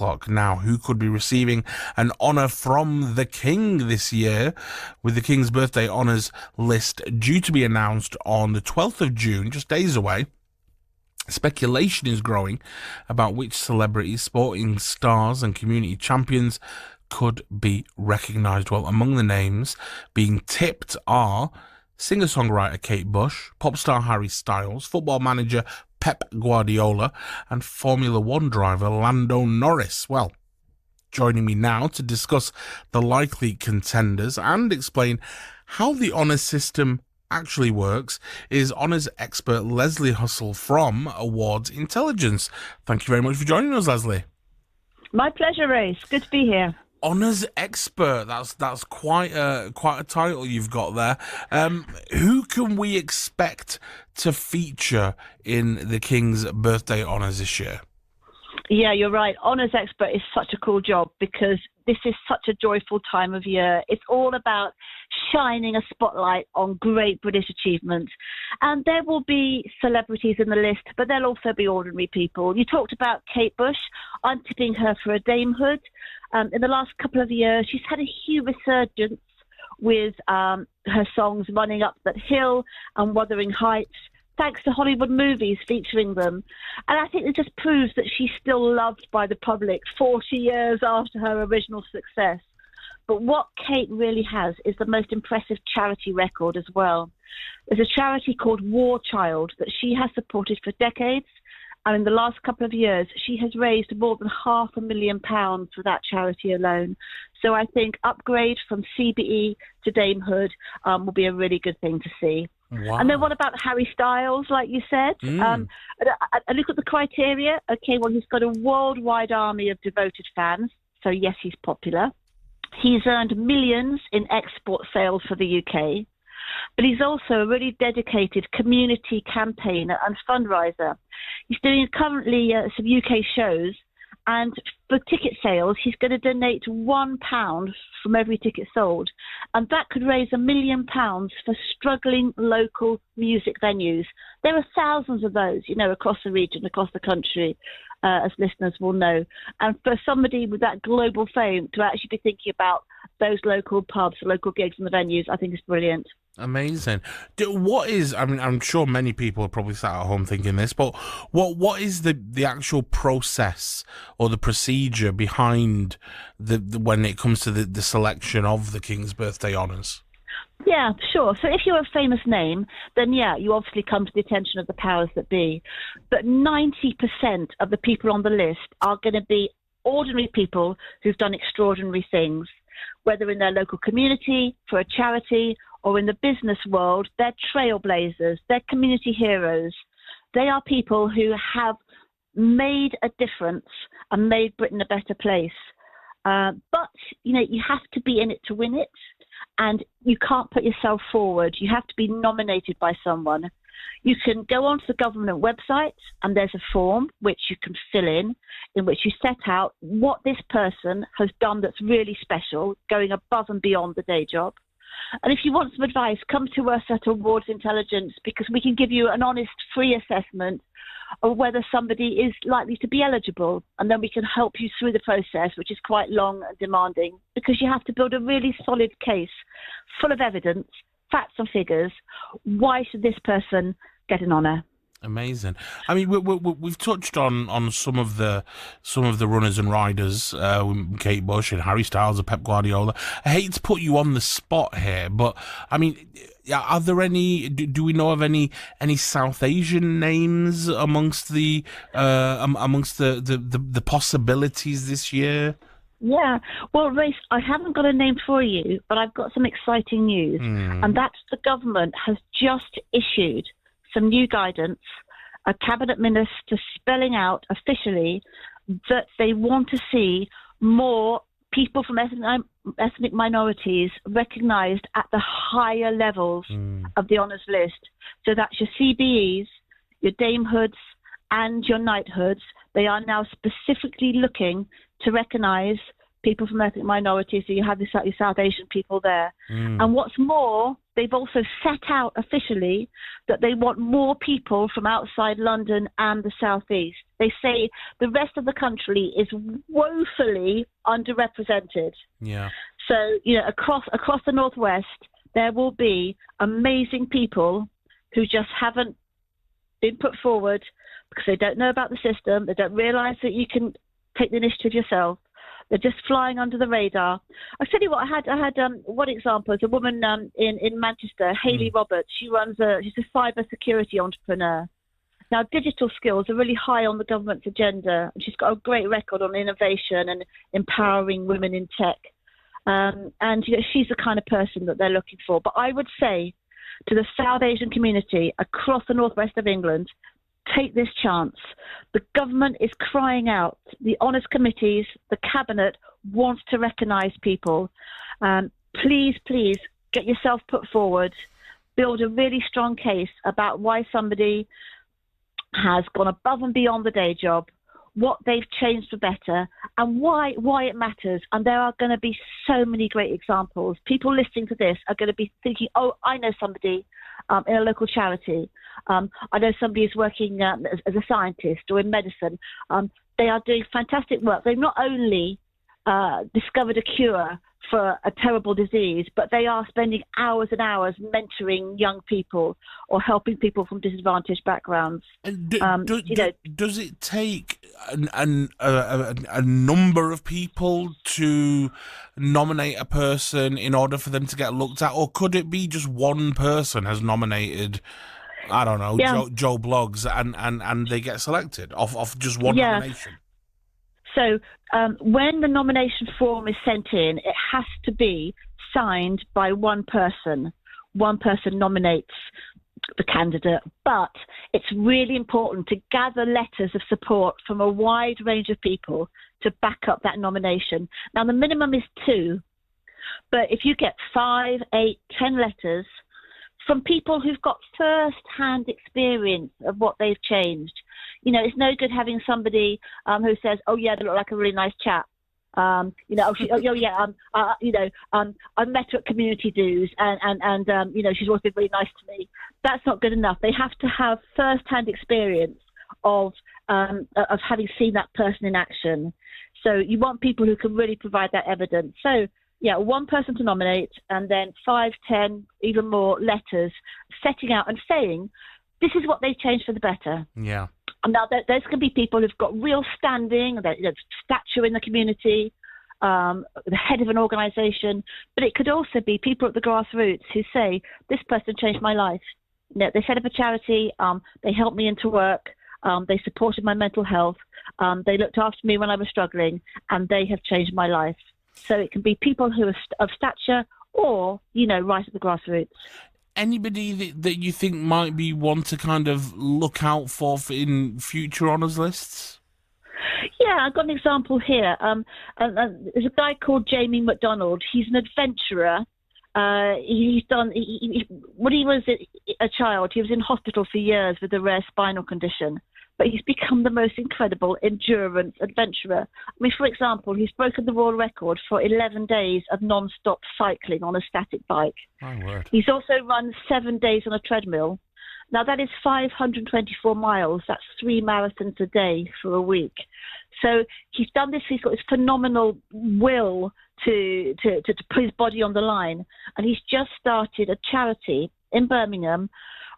o'clock. Now, who could be receiving an honour from the King this year? With the King's birthday honours list due to be announced on the 12th of June, just days away, speculation is growing about which celebrities, sporting stars and community champions could be recognised. Well, among the names being tipped are singer-songwriter Kate Bush, pop star Harry Styles, football manager Pep Guardiola, and Formula One driver Lando Norris. Well, joining me now to discuss the likely contenders and explain how the honours system actually works is honours expert Lesley Hussell from Awards Intelligence. Thank you very much for joining us, Lesley. My pleasure, Race. Good to be here. Honours expert, that's quite a title you've got there. Who can we expect to feature in the King's birthday honours this year? Yeah, you're right. Honours expert is such a cool job because this is such a joyful time of year. It's all about shining a spotlight on great British achievements. And there will be celebrities in the list, but there'll also be ordinary people. You talked about Kate Bush. I'm tipping her for a damehood. In the last couple of years, she's had a huge resurgence with her songs Running Up That Hill and Wuthering Heights, thanks to Hollywood movies featuring them. And I think it just proves that she's still loved by the public 40 years after her original success. But what Kate really has is the most impressive charity record as well. There's a charity called War Child that she has supported for decades. And in the last couple of years, she has raised more than £500,000 for that charity alone. So I think upgrade from CBE to damehood will be a really good thing to see. Wow. And then what about Harry Styles, like you said? I look at the criteria. Okay, well, he's got a worldwide army of devoted fans. So, yes, he's popular. He's earned millions in export sales for the UK. But he's also a really dedicated community campaigner and fundraiser. He's doing currently some UK shows, and for ticket sales, he's going to donate £1 from every ticket sold. And that could raise £1 million for struggling local music venues. There are thousands of those, across the region, across the country, as listeners will know. And for somebody with that global fame to actually be thinking about those local pubs, local gigs and the venues, I think is brilliant. Amazing. I'm sure many people are probably sat at home thinking this, but what is the actual process or the procedure behind when it comes to the selection of the King's birthday honours? Yeah, sure. So if you're a famous name, then yeah, you obviously come to the attention of the powers that be. But 90% of the people on the list are going to be ordinary people who've done extraordinary things, whether in their local community, for a charity, or in the business world. They're trailblazers, they're community heroes. They are people who have made a difference and made Britain a better place. But, you have to be in it to win it, and you can't put yourself forward. You have to be nominated by someone. You can go onto the government website, and there's a form which you can fill in which you set out what this person has done that's really special, going above and beyond the day job. And if you want some advice, come to us at Awards Intelligence, because we can give you an honest, free assessment of whether somebody is likely to be eligible. And then we can help you through the process, which is quite long and demanding, because you have to build a really solid case full of evidence, facts and figures. Why should this person get an honour? Amazing. I mean, we've touched on some of the runners and riders, Kate Bush and Harry Styles and Pep Guardiola. I hate to put you on the spot here, but I mean, are there any? Do we know of any South Asian names amongst the possibilities this year? Yeah. Well, Race, I haven't got a name for you, but I've got some exciting news, and that's the government has just issued some new guidance, a cabinet minister spelling out officially that they want to see more people from ethnic minorities recognised at the higher levels of the honours list. So that's your CBEs, your damehoods and your knighthoods. They are now specifically looking to recognise people from ethnic minorities. So you have your South Asian people there. And what's more, they've also set out officially that they want more people from outside London and the southeast. They say the rest of the country is woefully underrepresented. Yeah. So, across the northwest, there will be amazing people who just haven't been put forward because they don't know about the system. They don't realise that you can take the initiative yourself. They're just flying under the radar. I'll tell you what, I had one example. There's a woman in Manchester, Hayley Roberts. She's a cyber security entrepreneur. Now, digital skills are really high on the government's agenda. She's got a great record on innovation and empowering women in tech. And she's the kind of person that they're looking for. But I would say to the South Asian community across the northwest of England, take this chance. The government is crying out. The Honours Committees, the Cabinet wants to recognise people. Please get yourself put forward. Build a really strong case about why somebody has gone above and beyond the day job, what they've changed for better, and why it matters. And there are going to be so many great examples. People listening to this are going to be thinking, oh, I know somebody in a local charity. I know somebody who's working as a scientist or in medicine. They are doing fantastic work. They've not only discovered a cure for a terrible disease, but they are spending hours and hours mentoring young people or helping people from disadvantaged backgrounds. And does it take a number of people to nominate a person in order for them to get looked at, or could it be just one person has nominated, I don't know, Joe Bloggs, and they get selected off just one nomination? So when the nomination form is sent in, it has to be signed by one person. One person nominates the candidate, but it's really important to gather letters of support from a wide range of people to back up that nomination. Now, the minimum is 2, but if you get 5, 8, 10 letters from people who've got first-hand experience of what they've changed, it's no good having somebody who says, "Oh yeah, they look like a really nice chap." I met her at community dues, and she's always been really nice to me. That's not good enough. They have to have first-hand experience of having seen that person in action. So you want people who can really provide that evidence. So one person to nominate, and then 5, 10, even more letters setting out and saying, this is what they've changed for the better. Yeah. And now there's going to be people who've got real standing, stature in the community, the head of an organisation, but it could also be people at the grassroots who say, this person changed my life. They set up a charity, they helped me into work, they supported my mental health, they looked after me when I was struggling, and they have changed my life. So it can be people who are of stature or, right at the grassroots. Anybody that you think might be one to kind of look out for in future honours lists? Yeah, I've got an example here. There's a guy called Jamie MacDonald. He's an adventurer. When he was a child, he was in hospital for years with a rare spinal condition. But he's become the most incredible endurance adventurer. I mean, for example, he's broken the world record for 11 days of non-stop cycling on a static bike. My word. He's also run 7 days on a treadmill. Now, that is 524 miles. That's 3 marathons a day for a week. So he's done this. He's got this phenomenal will to put his body on the line. And he's just started a charity in Birmingham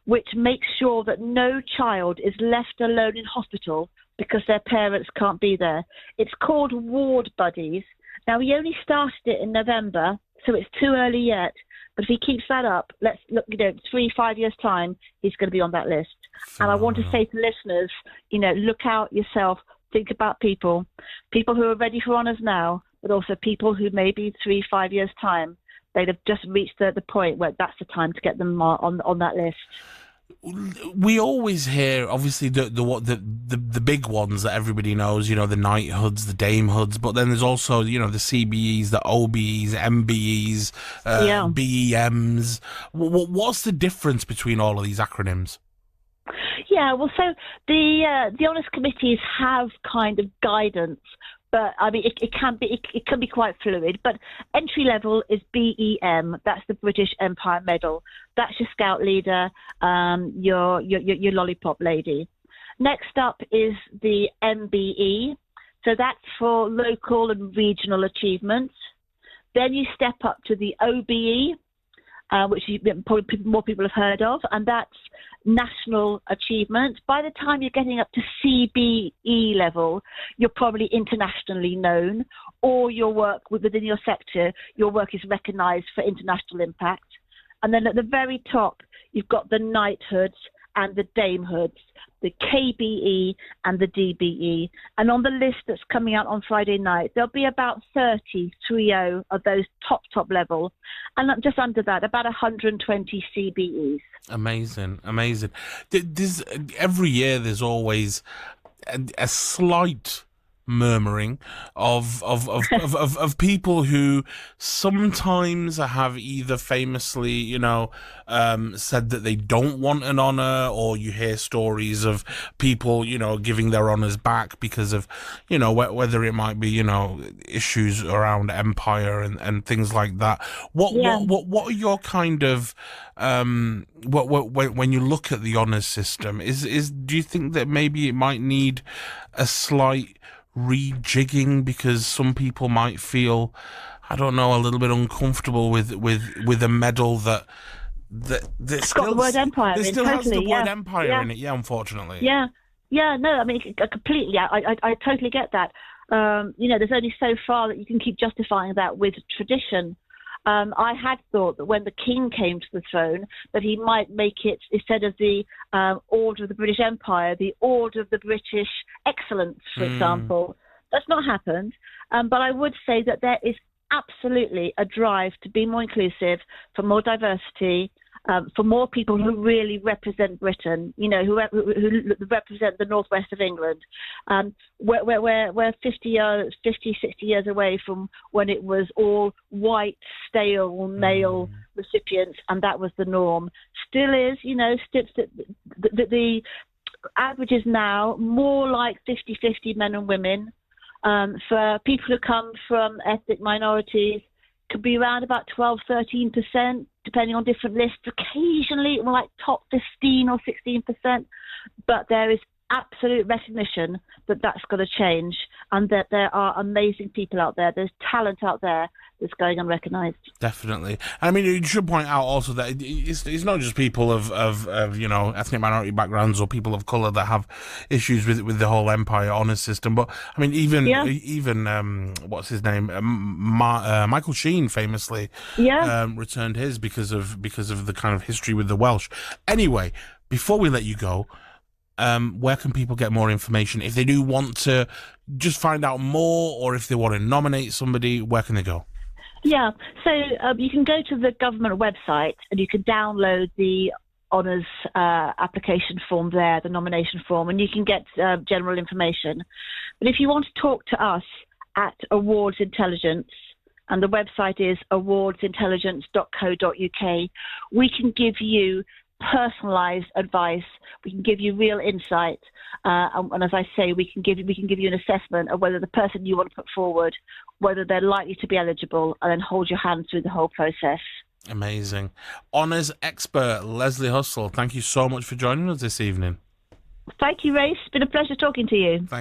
which makes sure that no child is left alone in hospital because their parents can't be there. It's called Ward Buddies. Now, he only started it in November, so it's too early yet. But if he keeps that up, let's look, 3-5 years' time, he's going to be on that list. And I want to say to listeners, look out yourself, think about people who are ready for honours now, but also people who maybe 3-5 years' time, they'd have just reached the point where that's the time to get them on that list. We always hear, obviously, the big ones that everybody knows, the knighthoods, the damehoods, but then there's also, the CBEs, the OBEs, MBEs, BEMs. What's the difference between all of these acronyms? Yeah, well, so the Honours Committees have kind of guidance, But I mean, it can be quite fluid. But entry level is BEM. That's the British Empire Medal. That's your scout leader, your lollipop lady. Next up is the MBE. So that's for local and regional achievements. Then you step up to the OBE, which probably more people have heard of, and that's national achievement. By the time you're getting up to CBE level, you're probably internationally known, or your work within your sector, your work is recognised for international impact. And then at the very top, you've got the knighthoods and the damehoods, the KBE and the DBE. And on the list that's coming out on Friday night, there'll be about 30 of those top level. And just under that, about 120 CBEs. Amazing. Every year there's always a slight murmuring of people who sometimes have either famously, said that they don't want an honour, or you hear stories of people, giving their honours back because of, whether it might be, issues around empire and things like that. What are your kind of when you look at the honours system, do you think that maybe it might need a slight rejigging, because some people might feel, I don't know, a little bit uncomfortable with a medal that got the word empire. It still has the word empire in it. Yeah, unfortunately. Yeah. No, I mean, completely. I totally get that. There's only so far that you can keep justifying that with tradition. I had thought that when the king came to the throne, that he might make it, instead of the Order of the British Empire, the Order of the British Excellence, for example. That's not happened. But I would say that there is absolutely a drive to be more inclusive, for more diversity, for more people who really represent Britain, who represent the northwest of England. We're 60 years away from when it was all white, stale, male recipients, and that was the norm. Still is, the average is now more like 50-50 men and women. For people who come from ethnic minorities, could be around about 12-13%, depending on different lists. Occasionally, like top 15 or 16%. But there is absolute recognition that that's got to change, and that there are amazing people out there. There's talent out there that's going unrecognised. Definitely. I mean, you should point out also that it's not just people of ethnic minority backgrounds or people of colour that have issues with the whole empire honours system. But I mean, even what's his name, Michael Sheen famously returned his because of the kind of history with the Welsh. Anyway, before we let you go, where can people get more information if they do want to just find out more, or if they want to nominate somebody? Where can they go? Yeah, so you can go to the government website and you can download the honours application form there, the nomination form, and you can get general information. But if you want to talk to us at Awards Intelligence, and the website is awardsintelligence.co.uk, we can give you personalised advice. We can give you real insight, and as I say, we can give you an assessment of whether the person you want to put forward, whether they're likely to be eligible, and then hold your hand through the whole process. Amazing. Honours expert Lesley Hussell, thank you so much for joining us this evening. Thank you, Race. It's been a pleasure talking to you.